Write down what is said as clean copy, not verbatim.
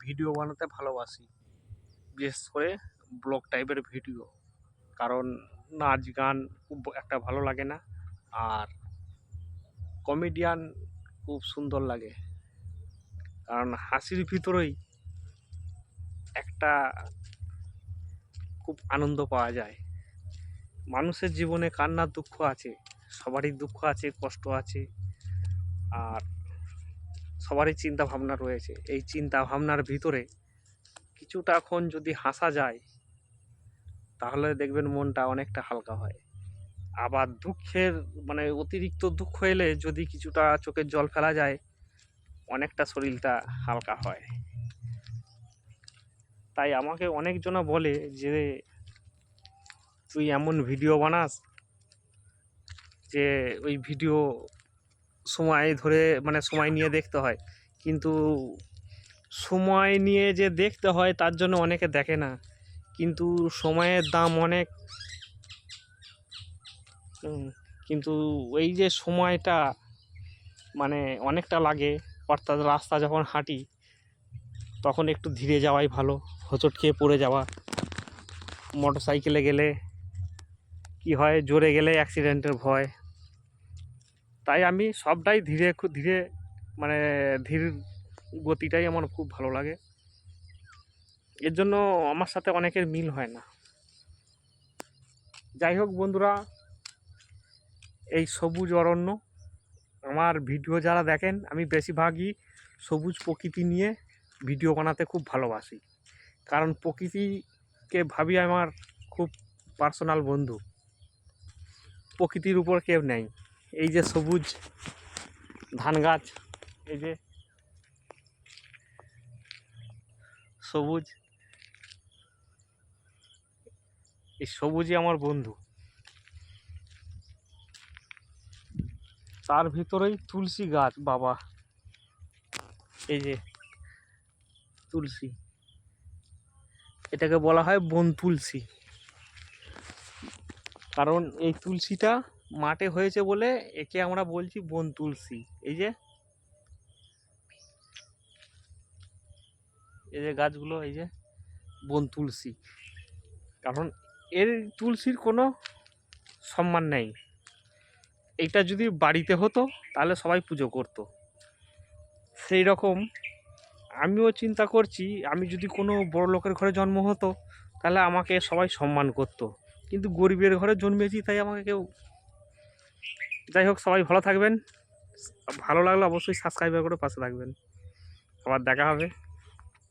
Video বানাতে ভালোবাসি, বিশেষ করে ব্লগ টাইপের ভিডিও। কারণ নাচ গান খুব একটা ভালো লাগে না, আর কমেডিয়ান খুব সুন্দর লাগে। কারণ হাসির ভিতরেই একটা খুব আনন্দ পাওয়া যায়। মানুষের জীবনে কান্নার দুঃখ আছে, সবারই দুঃখ আছে, কষ্ট আছে, আর সবারই চিন্তা ভাবনা রয়েছে। এই চিন্তা ভাবনার ভিতরে কিছুটাক্ষণ যদি হাসা যায় তাহলে দেখবেন মনটা অনেকটা হালকা হয়। আবার দুঃখের মানে অতিরিক্ত দুঃখ এলে যদি কিছুটা চোখের জল ফেলা যায়, অনেকটা শরীরটা হালকা হয়। তাই আমাকে অনেকজনা বলে যে তুই এমন ভিডিও বানাস যে ওই ভিডিও সময় ধরে মানে সময় নিয়ে দেখতে হয়, কিন্তু সময় নিয়ে যে দেখতে হয় তার জন্য অনেকে দেখে না, কিন্তু সময়ের দাম অনেক। কিন্তু এই যে সময়টা মানে অনেকটা লাগে, অর্থাৎ রাস্তা যখন হাঁটি তখন একটু ধীরে যাওয়াই ভালো। হোঁচট খেয়ে পড়ে যাওয়া, মোটর সাইকেলে গেলে কি হয়, জোরে গেলে অ্যাক্সিডেন্টের ভয়। তাই আমি সবটাই ধীরে খুব ধীরে মানে ধীর গতিটাই আমার খুব ভালো লাগে। এর জন্য আমার সাথে অনেকের মিল হয় না। যাই হোক বন্ধুরা, এই সবুজ অরণ্য, আমার ভিডিও যারা দেখেন, আমি বেশিরভাগই সবুজ প্রকৃতি নিয়ে ভিডিও বানাতে খুব ভালোবাসি। কারণ প্রকৃতিকে ভাবি আমার খুব পার্সোনাল বন্ধু। প্রকৃতির উপর কেউ নেই। এই যে সবুজ ধান গাছ, এই যে সবুজ, এই সবুজই আমার বন্ধু। তার ভিতরেই তুলসী গাছ, বাবা, এই যে তুলসী, এটাকে বলা হয় বন তুলসী। কারণ এই তুলসীটা মাঠে হয়েছে বলে একে আমরা বলছি বন তুলসী। এই যে গাছগুলো, এই যে বন তুলসী। কারণ এর তুলসীর কোনো সম্মান নেই। এইটা যদি বাড়িতে হতো তাহলে সবাই পুজো করত। সেই রকম আমিও চিন্তা করছি, আমি যদি কোনো বড় লোকের ঘরে জন্ম হতো তাহলে আমাকে সবাই সম্মান করত, কিন্তু গরিবের ঘরে জন্মেছি তাই আমাকে কেউ। যাই হোক, সবাই ভালো থাকবেন। ভালো লাগলে অবশ্যই সাবস্ক্রাইব করে পাশে থাকবেন। আবার দেখা হবে।